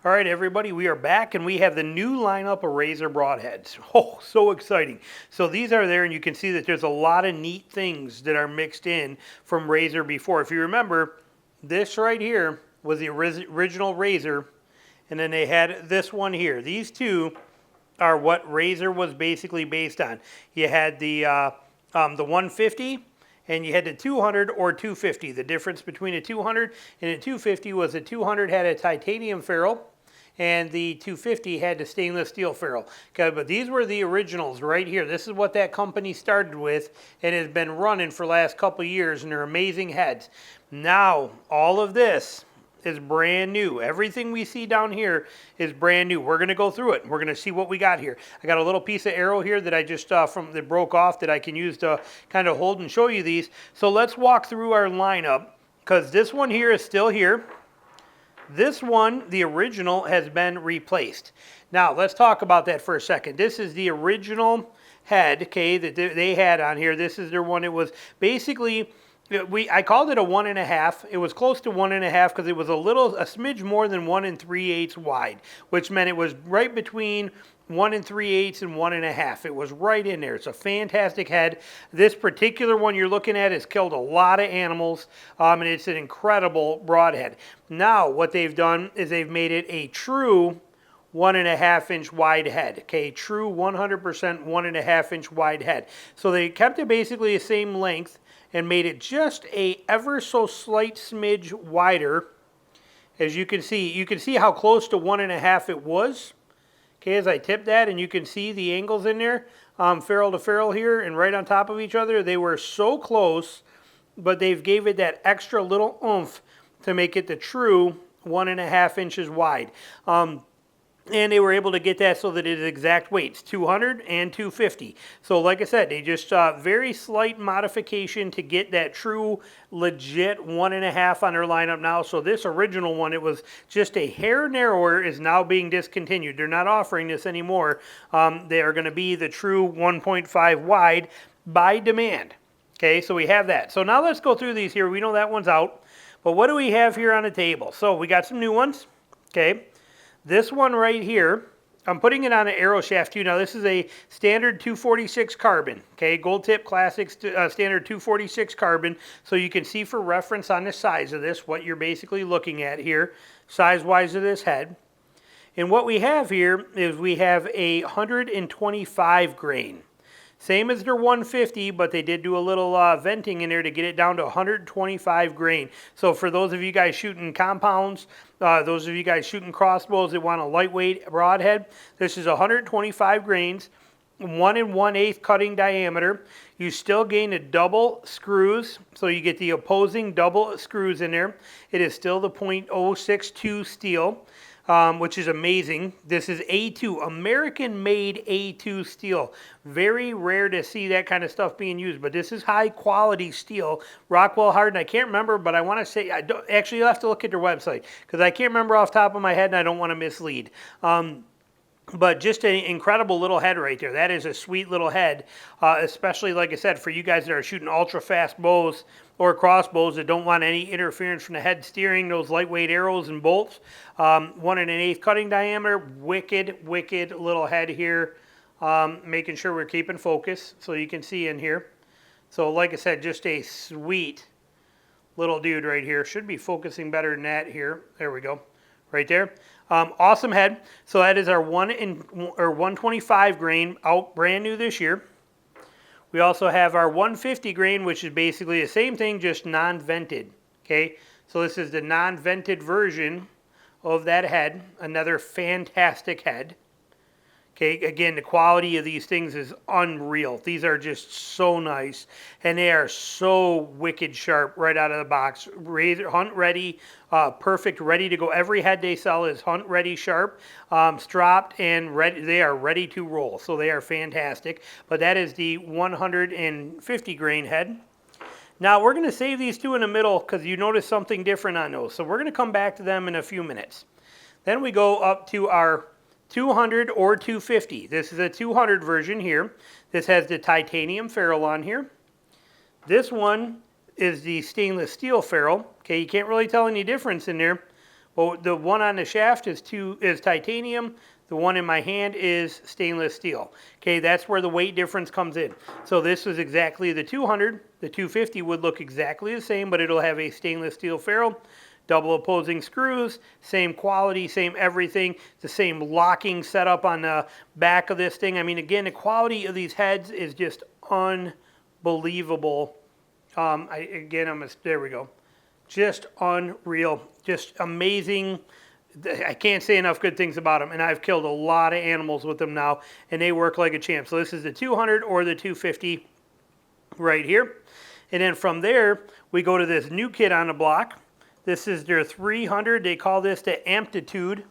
All right, everybody, we are back and we have the new lineup of Razor broadheads. Oh, so exciting. So these are there and you can see that there's a lot of neat things that are mixed in from Razor before. If you remember, this right here was the original Razor, and then they had this one here. These two are what Razor was basically based on. You had the 150 and you had the 200 or 250. The difference between a 200 and a 250 was the 200 had a titanium ferrule and the 250 had the stainless steel ferrule. Okay, but these were the originals right here. This is what that company started with and has been running for the last couple of years, and they're amazing heads. Now, all of this is brand new. Everything we see down here is brand new. We're going to go through it. We're going to see what we got here. I got a little piece of arrow here that I just that broke off that I can use to kind of hold and show you these. So let's walk through our lineup, because this one here is still here. This one, the original, has been replaced. Now, let's talk about that for a second. This is the original head, okay, that they had on here. This is their one. It was basically, I called it a 1.5. It was close to 1.5 because it was a smidge more than 1 3/8 wide, which meant it was right between 1 3/8 and 1.5. It was right in there. It's a fantastic head. This particular one you're looking at has killed a lot of animals, and it's an incredible broadhead. Now, what they've done is they've made it a true 1.5-inch wide head. Okay, true 100% 1.5-inch wide head. So they kept it basically the same length and made it just a ever so slight smidge wider. As you can see how close to 1.5 it was. Okay, as I tip that, and you can see the angles in there, ferrule to ferrule here and right on top of each other. They were so close, but they've gave it that extra little oomph to make it the true 1.5 inches wide. And they were able to get that so that it is exact weights, 200 and 250. So like I said, they just very slight modification to get that true, legit 1.5 on their lineup now. So this original one, it was just a hair narrower, is now being discontinued. They're not offering this anymore. They are going to be the true 1.5 wide by demand. Okay, so we have that. So now let's go through these here. We know that one's out. But what do we have here on the table? So we got some new ones. Okay. This one right here, I'm putting it on an arrow shaft too. Now this is a standard 246 carbon, okay, Gold Tip Classic standard 246 carbon. So you can see for reference on the size of this, what you're basically looking at here, size-wise of this head. And what we have here is we have a 125 grain. Same as their 150, but they did do a little venting in there to get it down to 125 grain. So for those of you guys shooting compounds, those of you guys shooting crossbows that want a lightweight broadhead, this is 125 grains, 1 1/8 cutting diameter. You still gain the double screws, so you get the opposing double screws in there. It is still the .062 steel. Which is amazing. This is A2, American-made A2 steel. Very rare to see that kind of stuff being used, but this is high-quality steel. Rockwell hardened, I can't remember, but I want to say, actually, you'll have to look at their website, because I can't remember off the top of my head, and I don't want to mislead. But just an incredible little head right there. That is a sweet little head, especially, like I said, for you guys that are shooting ultra-fast bows or crossbows that don't want any interference from the head steering, those lightweight arrows and bolts. 1 1/8 cutting diameter, wicked little head here. Making sure we're keeping focus so you can see in here. So like I said, just a sweet little dude right here. Should be focusing better than that here. There we go. Right there. Awesome head. So that is our 125 grain, out brand new this year. We also have our 150 grain, which is basically the same thing, just non-vented. Okay, so this is the non-vented version of that head. Another fantastic head. Okay, again, the quality of these things is unreal. These are just so nice, and they are so wicked sharp right out of the box. Razor, hunt ready, perfect, ready to go. Every head they sell is hunt ready, sharp, stropped, and ready. They are ready to roll, so they are fantastic. But that is the 150 grain head. Now we're going to save these two in the middle because you notice something different on those. So we're going to come back to them in a few minutes. Then we go up to our 200 or 250. This is a 200 version here. This has the titanium ferrule on here. This one is the stainless steel ferrule. Okay, you can't really tell any difference in there, Well, the one on the shaft is titanium. The one in my hand is stainless steel. Okay, that's where the weight difference comes in. So this is exactly the 200. The 250 would look exactly the same, but it'll have a stainless steel ferrule, double opposing screws, same quality, same everything, the same locking setup on the back of this thing. I mean, again, the quality of these heads is just unbelievable. There we go. Just unreal, just amazing. I can't say enough good things about them, and I've killed a lot of animals with them now, and they work like a champ. So this is the 200 or the 250 right here. And then from there, we go to this new kid on the block. This is their 300. They call this the amplitude.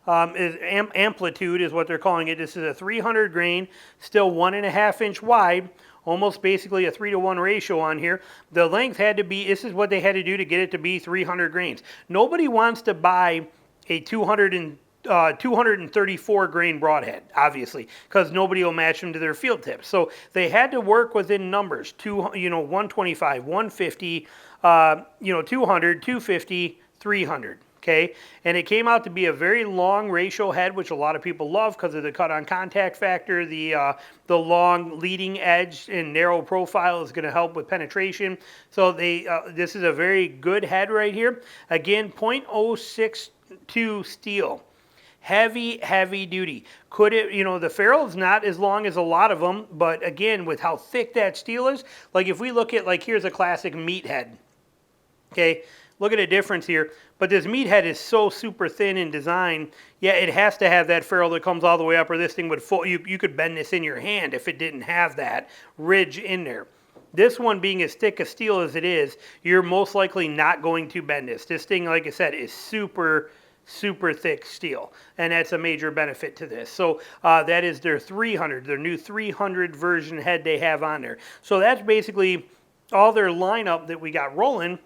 Amplitude is what they're calling it. This is a 300 grain, still 1.5 inch wide, almost basically a 3-to-1 ratio on here. The length had to be, this is what they had to do to get it to be 300 grains. Nobody wants to buy a 234 grain broadhead, obviously, because nobody will match them to their field tips. So they had to work within numbers, 125, 150, 200, 250, 300. Okay, and it came out to be a very long ratio head, which a lot of people love because of the cut on contact factor. The long leading edge and narrow profile is going to help with penetration. So this is a very good head right here. Again, 0.062 steel. Heavy duty. Could it, the ferrule is not as long as a lot of them, but again, with how thick that steel is, like if we look at, like, here's a classic meathead. Okay, look at the difference here. But this meathead is so super thin in design, yeah, it has to have that ferrule that comes all the way up, or this thing would fall. You could bend this in your hand if it didn't have that ridge in there. This one being as thick a steel as it is, you're most likely not going to bend this. This thing, like I said, is super thick steel, and that's a major benefit to this. So that is their 300, their new 300 version head they have on there. So that's basically all their lineup that we got rolling.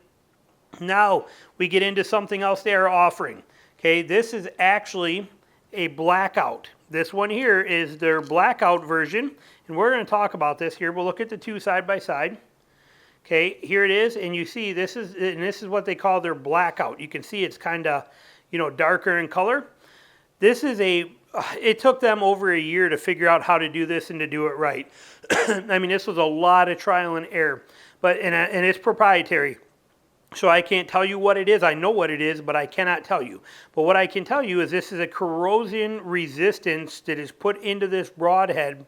Now we get into something else they are offering. Okay, this is actually a blackout. This one here is their blackout version, and we're going to talk about this here. We'll look at the two side by side. Okay, here it is, and you see this is what they call their blackout. You can see it's kind of, darker in color. This is it took them over a year to figure out how to do this and to do it right. I mean, this was a lot of trial and error, and it's proprietary. So I can't tell you what it is. I know what it is, but I cannot tell you. But what I can tell you is this is a corrosion resistance that is put into this broadhead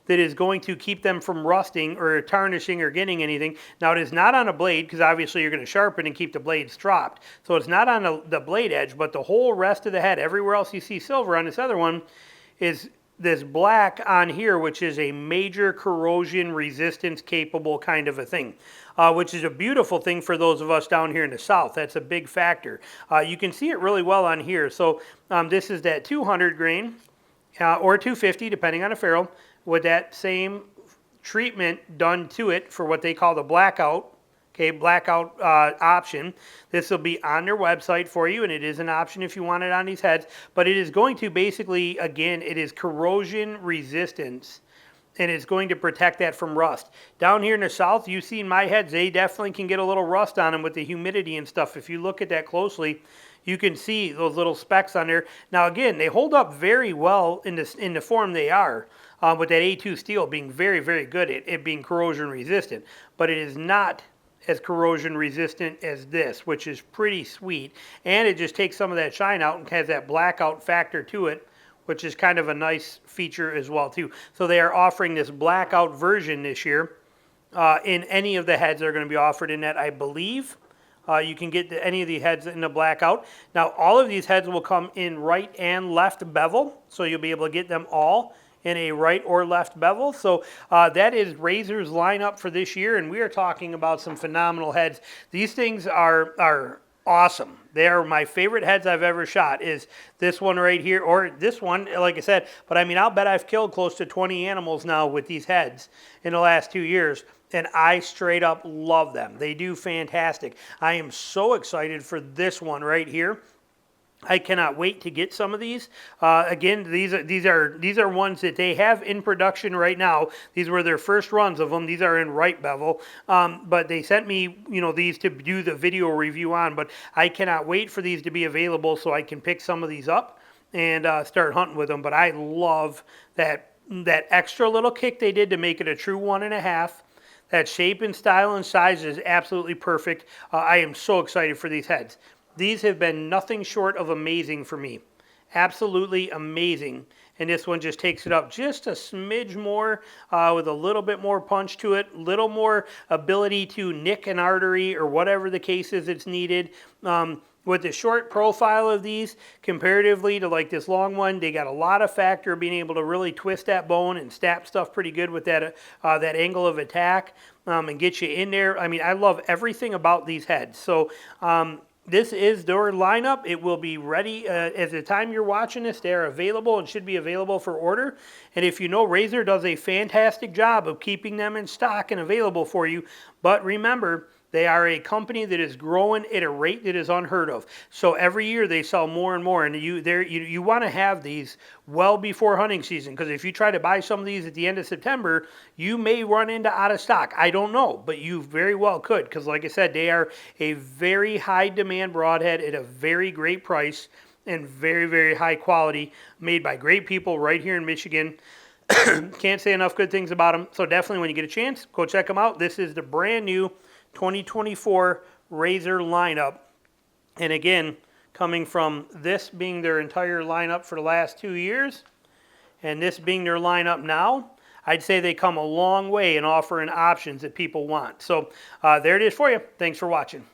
that is going to keep them from rusting or tarnishing or getting anything. Now, it is not on a blade, because obviously you're going to sharpen and keep the blades dropped. So it's not on the blade edge, but the whole rest of the head, everywhere else you see silver on this other one, is this black on here, which is a major corrosion resistance capable kind of a thing, which is a beautiful thing for those of us down here in the south. That's a big factor. You can see it really well on here. So this is that 200 grain or 250, depending on the ferrule, with that same treatment done to it for what they call the blackout. Okay, blackout option. This will be on their website for you, and it is an option if you want it on these heads. But it is going to basically, again, it is corrosion resistance, and it's going to protect that from rust. Down here in the south, you've seen my heads, they definitely can get a little rust on them with the humidity and stuff. If you look at that closely, you can see those little specks on there. Now again, they hold up very well in the form they are, with that A2 steel being very, very good at it being corrosion resistant. But it is not as corrosion resistant as this, which is pretty sweet. And it just takes some of that shine out and has that blackout factor to it, which is kind of a nice feature as well too. So they are offering this blackout version this year in any of the heads that are going to be offered in that, I believe. You can get any of the heads in the blackout. Now all of these heads will come in right and left bevel, so you'll be able to get them all in a right or left bevel. So that is Razor's lineup for this year, and we are talking about some phenomenal heads. These things are awesome. They are my favorite heads I've ever shot, is this one right here, or this one, like I said. But I mean, I'll bet I've killed close to 20 animals now with these heads in the last 2 years, and I straight up love them. They do fantastic. I am so excited for this one right here. I cannot wait to get some of these. Again, these are ones that they have in production right now. These were their first runs of them. These are in right bevel, but they sent me, these to do the video review on. But I cannot wait for these to be available so I can pick some of these up and start hunting with them. But I love that extra little kick they did to make it a true 1.5. That shape and style and size is absolutely perfect. I am so excited for these heads. These have been nothing short of amazing for me. Absolutely amazing. And this one just takes it up just a smidge more with a little bit more punch to it, little more ability to nick an artery or whatever the case is it's needed. With the short profile of these, comparatively to like this long one, they got a lot of factor of being able to really twist that bone and stab stuff pretty good with that angle of attack and get you in there. I mean, I love everything about these heads. So this is their lineup. It will be ready at the time you're watching this. They are available and should be available for order. And if you know, Razor does a fantastic job of keeping them in stock and available for you. But remember, they are a company that is growing at a rate that is unheard of. So every year they sell more and more, and you want to have these well before hunting season, because if you try to buy some of these at the end of September, you may run into out of stock. I don't know, but you very well could, because like I said, they are a very high demand broadhead at a very great price and very, very high quality, made by great people right here in Michigan. Can't say enough good things about them. So definitely when you get a chance, go check them out. This is the brand new 2024 Razor lineup. And again, coming from this being their entire lineup for the last 2 years, and this being their lineup now, I'd say they come a long way in offering options that people want. So there it is for you. Thanks for watching.